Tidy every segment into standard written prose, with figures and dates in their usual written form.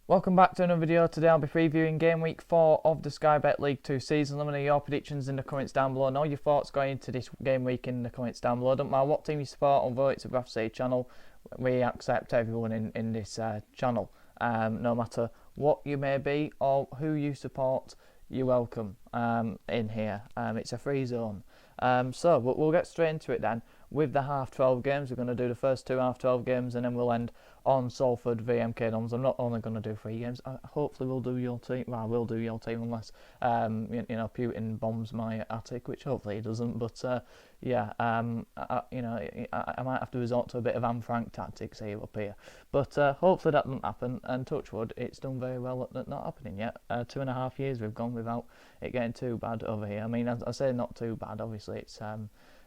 Welcome back to another video. Today I'll be previewing game week 4 of the Sky Bet League 2 season. Let me know your predictions in the comments down below and all your thoughts going into this game week in the comments down below. Don't matter what team you support, although it's a Bradford City channel, we accept everyone in this channel. No matter what you may be or who you support, you're welcome in here. It's a free zone. So we'll get straight into it then. With the half-12 games, we're going to do the first two half-12 games and then we'll end on Salford v MK Dons. I'm not only going to do 3 games. Hopefully we'll do your team. Well, I will do your team unless Putin bombs my attic, which hopefully he doesn't. But I might have to resort to a bit of Anne Frank tactics here up here. But hopefully that doesn't happen. And touch wood, it's done very well at not happening yet. 2.5 years we've gone without it getting too bad over here. I mean, I say not too bad. Obviously, it's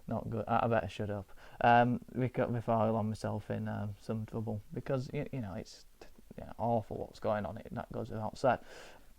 not good. I better shut up before I land myself in some trouble, because it's awful what's going on. That goes without said.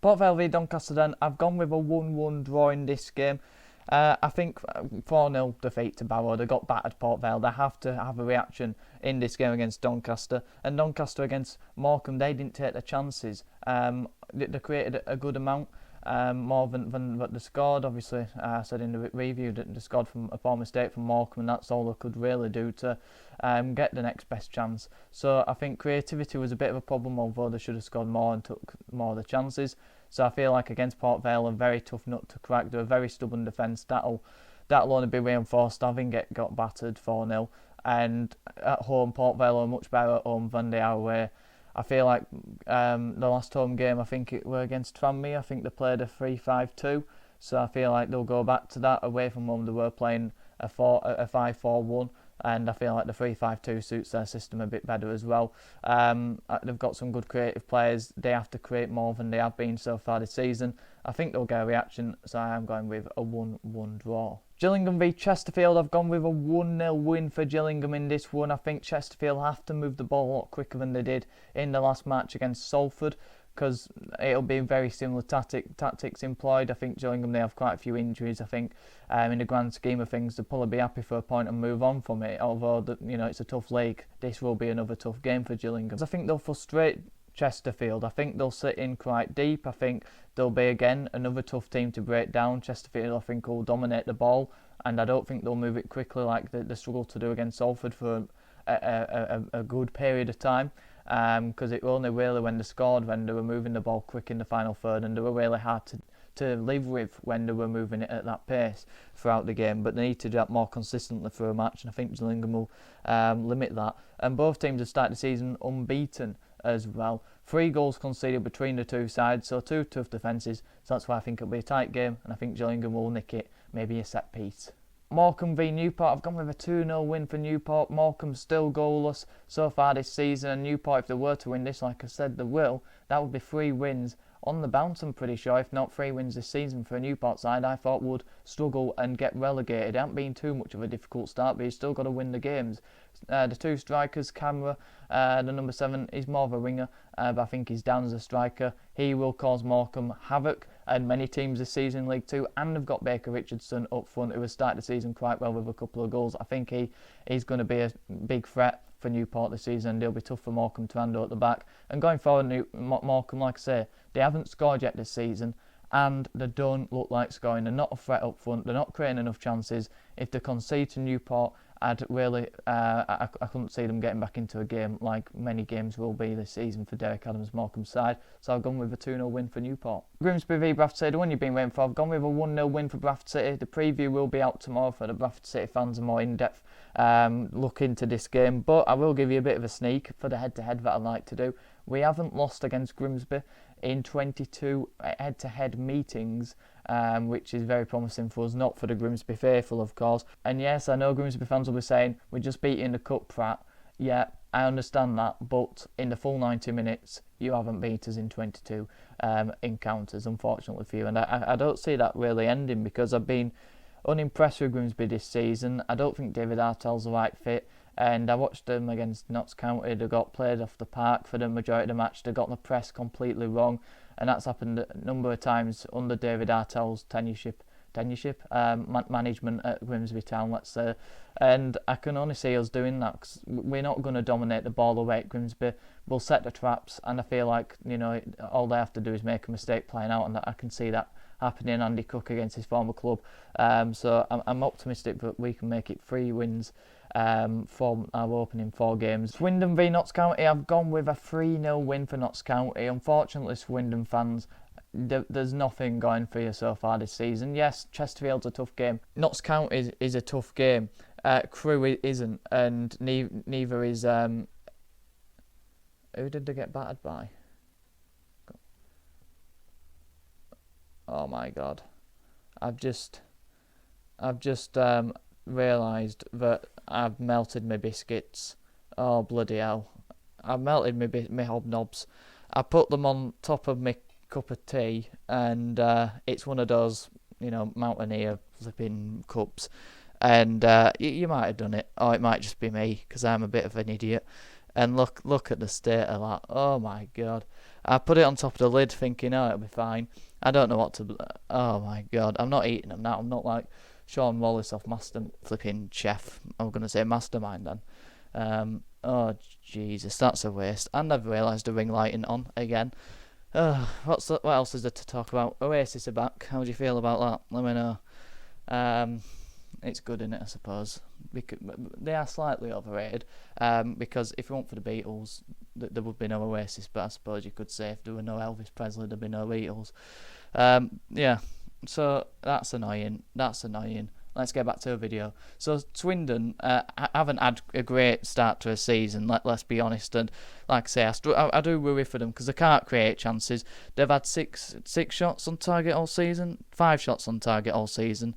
Port Vale v Doncaster then. I've gone with a 1-1 draw in this game. I think 4-0 defeat to Barrow. They got battered, Port Vale. They have to have a reaction in this game against Doncaster. And Doncaster against Morecambe, they didn't take their chances. They created a good amount. More than what they scored. Obviously, I said in the review that they scored from a poor mistake from Morecambe, and that's all they could really do to get the next best chance. So I think creativity was a bit of a problem, although they should have scored more and took more of the chances. So I feel like against Port Vale, a very tough nut to crack. They're a very stubborn defence. That'll only be reinforced having got battered 4-0. And at home, Port Vale are much better at home than they are away. I feel like the last home game, I think it were against Tranmere. I think they played a 3-5-2. So I feel like they'll go back to that. Away from home, they were playing a 5-4-1. And I feel like the 3-5-2 suits their system a bit better as well. They've got some good creative players. They have to create more than they have been so far this season. I think they'll get a reaction, so I am going with a 1-1 draw. Gillingham v Chesterfield, I've gone with a 1-0 win for Gillingham in this one. I think Chesterfield have to move the ball a lot quicker than they did in the last match against Salford, because it'll be very similar tactics employed. I think Gillingham, they have quite a few injuries. I think in the grand scheme of things, they'll probably be happy for a point and move on from it. Although it's a tough league, this will be another tough game for Gillingham. I think they'll frustrate Chesterfield. I think they'll sit in quite deep. I think they'll be again another tough team to break down. Chesterfield, I think, will dominate the ball, and I don't think they'll move it quickly like they struggled to do against Salford for a good period of time. Because it only really when they scored, when they were moving the ball quick in the final third, and they were really hard to live with when they were moving it at that pace throughout the game. But they need to do that more consistently for a match, and I think Gillingham will limit that. And both teams have started the season unbeaten as well. 3 goals conceded between the two sides, so 2 tough defences. So that's why I think it'll be a tight game, and I think Gillingham will nick it, maybe a set piece. Morecambe v Newport, I've gone with a 2-0 win for Newport. Morecambe still goalless so far this season, and Newport, if they were to win this, like I said they will, that would be 3 wins on the bounce, I'm pretty sure. If not 3 wins this season for a Newport side, I thought would struggle and get relegated. It hasn't been too much of a difficult start, but you've still got to win the games. The 2 strikers, Camera, the number 7, is more of a winger, but I think he's down as a striker. He will cause Morecambe havoc, and many teams this season in League 2, and they've got Baker Richardson up front, who has started the season quite well with a couple of goals. I think he's going to be a big threat for Newport this season. They'll be tough for Morecambe to handle at the back. And going forward, Morecambe, like I say, they haven't scored yet this season, and they don't look like scoring. They're not a threat up front. They're not creating enough chances. If they concede to Newport, I couldn't see them getting back into a game like many games will be this season for Derek Adams' Morecambe side. So I've gone with a 2-0 win for Newport. Grimsby v Bradford City, the one you've been waiting for. I've gone with a 1-0 win for Bradford City. The preview will be out tomorrow for the Bradford City fans, a more in-depth look into this game. But I will give you a bit of a sneak for the head-to-head that I like to do. We haven't lost against Grimsby in 22 head-to-head meetings, which is very promising for us, not for the Grimsby faithful, of course. And yes, I know Grimsby fans will be saying, we're just beating the cup prat. Yeah, I understand that, but in the full 90 minutes, you haven't beat us in 22 encounters, unfortunately for you. And I don't see that really ending, because I've been unimpressed with Grimsby this season. I don't think David Artell's the right fit. And I watched them against Notts County. They got played off the park for the majority of the match. They got the press completely wrong, and that's happened a number of times under David Artell's tenureship tenureship, management at Grimsby Town, let's say. And I can only see us doing that, because we're not going to dominate the ball away at Grimsby. We'll set the traps, and I feel like, all they have to do is make a mistake playing out, and I can see that happening. Andy Cook against his former club. So I'm optimistic that we can make it 3 wins for our opening 4 games. Swindon v Notts County, I've gone with a 3-0 win for Notts County. Unfortunately, Swindon fans, there's nothing going for you so far this season. Yes, Chesterfield's a tough game. Notts County is a tough game. Crewe isn't, and neither is... who did they get battered by? Oh my God. I've just realised that I've melted my biscuits. Oh bloody hell. I've melted my hobnobs. I put them on top of my cup of tea, and it's one of those, Mountaineer flipping cups. And you might have done it, or it might just be me, because I'm a bit of an idiot. And look at the state of that. Oh my God. I put it on top of the lid thinking, oh, it'll be fine. I don't know what to... Oh my God. I'm not eating them now. I'm not like Sean Wallace off Master Flipping Chef. I'm going to say Mastermind then. Oh Jesus, that's a waste. And I've realised the ring lighting on again. What else is there to talk about? Oasis are back. How do you feel about that? Let me know. It's good, innit, I suppose. Because they are slightly overrated, because if it weren't for the Beatles, there would be no Oasis, but I suppose you could say if there were no Elvis Presley, there'd be no Beatles. Yeah, so that's annoying. Let's get back to the video. So Swindon haven't had a great start to a season, let's be honest. And like I say, I do worry for them, because they can't create chances. They've had six shots on target all season, 5 shots on target all season,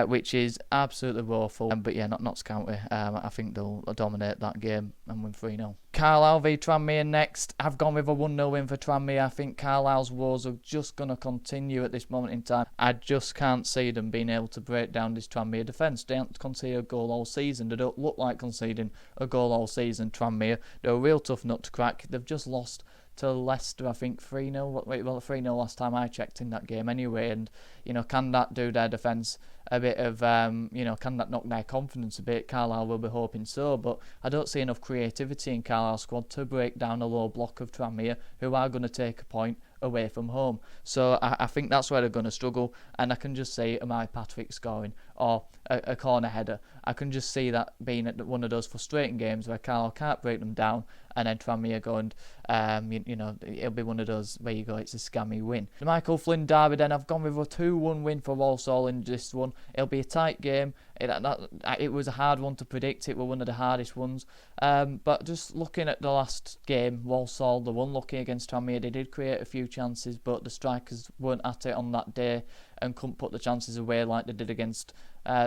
which is absolutely woeful. But yeah, not Notts County. I think they'll dominate that game and win 3-0. Carlisle v Tranmere next. I've gone with a 1-0 win for Tranmere. I think Carlisle's woes are just going to continue at this moment in time. I just can't see them being able to break down this Tranmere defence. They haven't conceded a goal all season. They don't look like conceding a goal all season, Tranmere. They're a real tough nut to crack. They've just lost to Leicester, I think 3-0. Well, 3-0 last time I checked in that game anyway. And, can that do their defence a bit of, can that knock their confidence a bit? Carlisle will be hoping so, but I don't see enough creativity in Carlisle's squad to break down a low block of Tranmere, who are going to take a point away from home. So I think that's where they're going to struggle, and I can just see Amari Patrick scoring, or a corner header. I can just see that being one of those frustrating games where Carlisle can't break them down, and then Tranmere going, it'll be one of those where you go, it's a scammy win. The Michael Flynn derby then, I've gone with a 2-1 win for Walsall in this one. It'll be a tight game. It was a hard one to predict. It was one of the hardest ones. But just looking at the last game, Walsall, the one lucky against Tranmere, they did create a few chances, but the strikers weren't at it on that day and couldn't put the chances away like they did against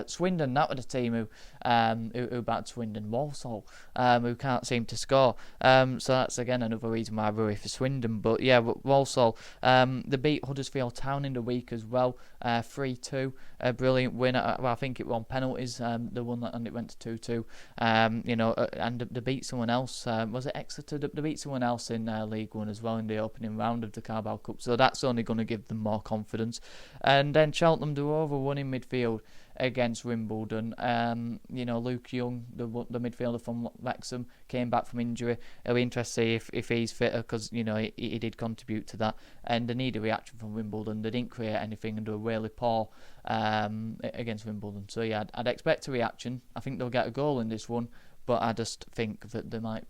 Swindon. That was a team who battered Swindon. Walsall, who can't seem to score. So that's again another reason why I worry for Swindon. But yeah, Walsall, they beat Huddersfield Town in the week as well, 3-2. A brilliant win. I think it won penalties. The one that, and it went to 2-2. And they beat someone else. Was it Exeter? They beat someone else in League One as well in the opening round of the Carlisle Cup. So that's only going to give them more confidence. And then Cheltenham do over one in midfield against Wimbledon. Luke Young, the midfielder from Wrexham, came back from injury. It'll be interesting to see if he's fitter, because he did contribute to that. And they need a reaction from Wimbledon. They didn't create anything and they were really poor against Wimbledon. So yeah, I'd expect a reaction. I think they'll get a goal in this one, but I just think that they might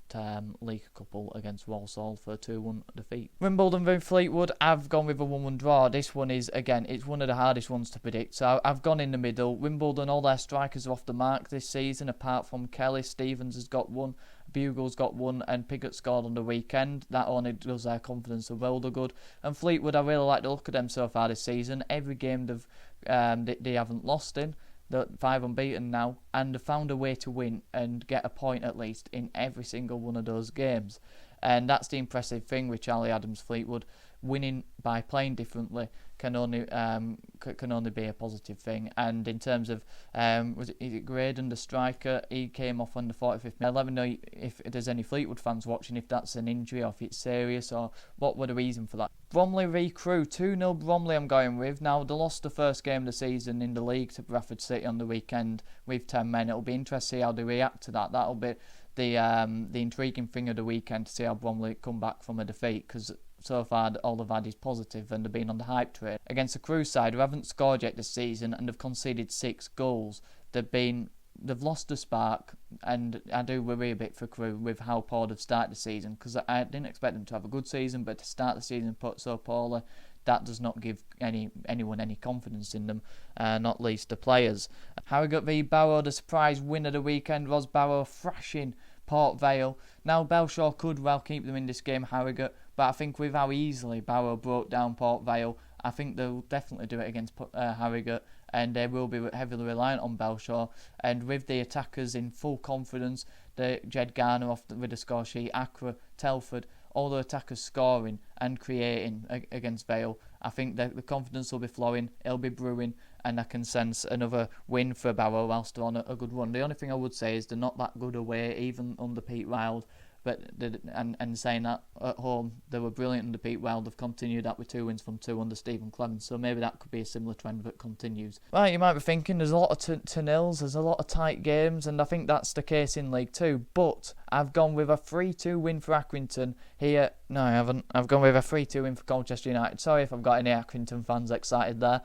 leak a couple against Walsall for a 2-1 defeat. Wimbledon v Fleetwood, I've gone with a 1-1 draw. This one is, again, it's one of the hardest ones to predict. So I've gone in the middle. Wimbledon, all their strikers are off the mark this season, apart from Kelly. Stevens has got one, Bugle's got one, and Piggott scored on the weekend. That only does their confidence a world of good. And Fleetwood, I really like the look of them so far this season. Every game they haven't lost in. They're 5 unbeaten now, and have found a way to win and get a point at least in every single one of those games. and that's the impressive thing with Charlie Adams Fleetwood. Winning by playing differently can only be a positive thing. And in terms of is it Graydon, the striker, he came off on the 45th minute. Let me know if there's any Fleetwood fans watching, if that's an injury or if it's serious, or what were the reason for that. Bromley v Crewe, 2-0 Bromley I'm going with. Now, they lost the first game of the season in the league to Bradford City on the weekend with 10 men. It'll be interesting to see how they react to that. That'll be the intriguing thing of the weekend, to see how Bromley come back from a defeat, because so far all they've had is positive and they've been on the hype train. Against the Crewe side, who haven't scored yet this season and have conceded 6 goals, they've lost the spark, and I do worry a bit for Crewe with how poor they've started the season, because I didn't expect them to have a good season, but to start the season put so poorly, that does not give anyone any confidence in them, not least the players. Harrogate v Barrow, the surprise win of the weekend was Barrow thrashing Port Vale. Now, Belshaw could well keep them in this game, Harrogate, but I think with how easily Barrow broke down Port Vale, I think they'll definitely do it against Harrogate, and they will be heavily reliant on Belshaw. And with the attackers in full confidence, the Jed Garner with the score sheet, Accra, Telford, all the attackers scoring and creating against Vale, I think that the confidence will be flowing, it'll be brewing, and I can sense another win for Barrow whilst they're on a good run. The only thing I would say is they're not that good away, even under Pete Wild. But and saying that, at home they were brilliant under Pete Wild. They've continued that with 2 wins from 2 under Stephen Clemens, so maybe that could be a similar trend that continues. Right, you might be thinking there's a lot of to nils, there's a lot of tight games, and I think that's the case in League 2. But I've gone with a 3-2 win for Accrington here. No, I haven't. I've gone with a 3-2 win for Colchester United. Sorry if I've got any Accrington fans excited there.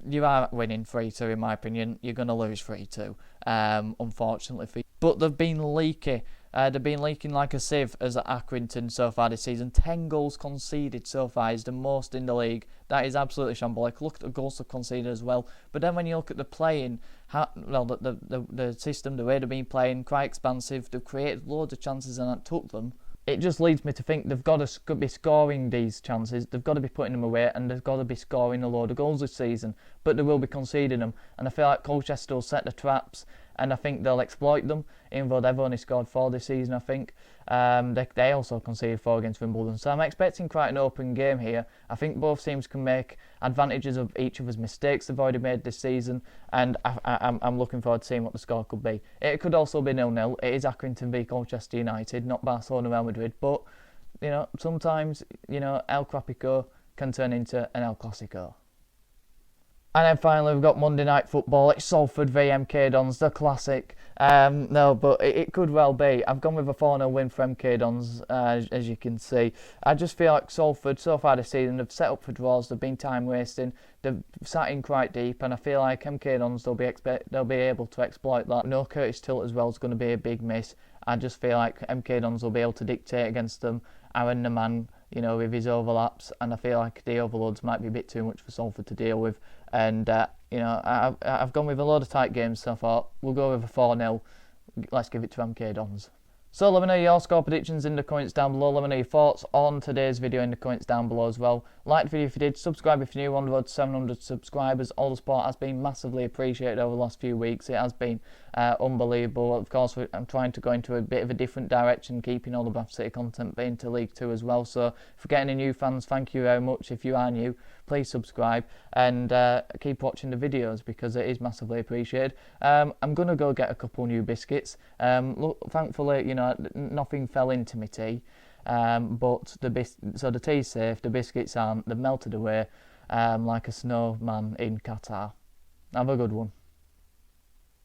You are winning 3-2 in my opinion. You're going to lose 3-2, unfortunately for you. But they've been leaky. They've been leaking like a sieve as at Accrington so far this season. 10 goals conceded so far is the most in the league. That is absolutely shambolic. Look at the goals they've conceded as well. But then when you look at the playing, the system, the way they've been playing, quite expansive. They've created loads of chances and that took them. It just leads me to think they've got to be scoring these chances, they've got to be putting them away, and they've got to be scoring a load of goals this season, but they will be conceding them, and I feel like Colchester will set the traps, and I think they'll exploit them, even though they've only scored 4 this season, I think. They also conceded 4 against Wimbledon, so I'm expecting quite an open game here. I think both teams can make advantages of each other's mistakes they've already made this season, and I'm looking forward to seeing what the score could be. It could also be 0-0. It is Accrington v Colchester United, not Barcelona Real Madrid, but sometimes El Clasico can turn into an El Clasico. And then finally we've got Monday Night Football. It's Salford v MK Dons, the classic. No, but it could well be. I've gone with a 4-0 win for MK Dons, as you can see. I just feel like Salford, so far this season, they've set up for draws, they've been time wasting, they've sat in quite deep, and I feel like MK Dons, they'll be able to exploit that. No, Curtis Tilt as well is going to be a big miss. I just feel like MK Dons will be able to dictate against them. Aaron the man, with his overlaps, and I feel like the overloads might be a bit too much for Salford to deal with. And I've gone with a load of tight games, so I thought we'll go with a 4-0. Let's give it to MK Dons. So let me know your score predictions in the comments down below. Let me know your thoughts on today's video in the comments down below as well. Like the video if you did, subscribe if you're new, on the road to 700 subscribers. All the support has been massively appreciated over the last few weeks. It has been unbelievable. Of course, I'm trying to go into a bit of a different direction, keeping all the Bradford City content into League 2 as well. So if you're getting any new fans, thank you very much. If you are new, please subscribe and keep watching the videos because it is massively appreciated. I'm going to go get a couple new biscuits. Look, thankfully, nothing fell into my tea, but so the tea's safe, the biscuits aren't, they've melted away like a snowman in Qatar. Have a good one.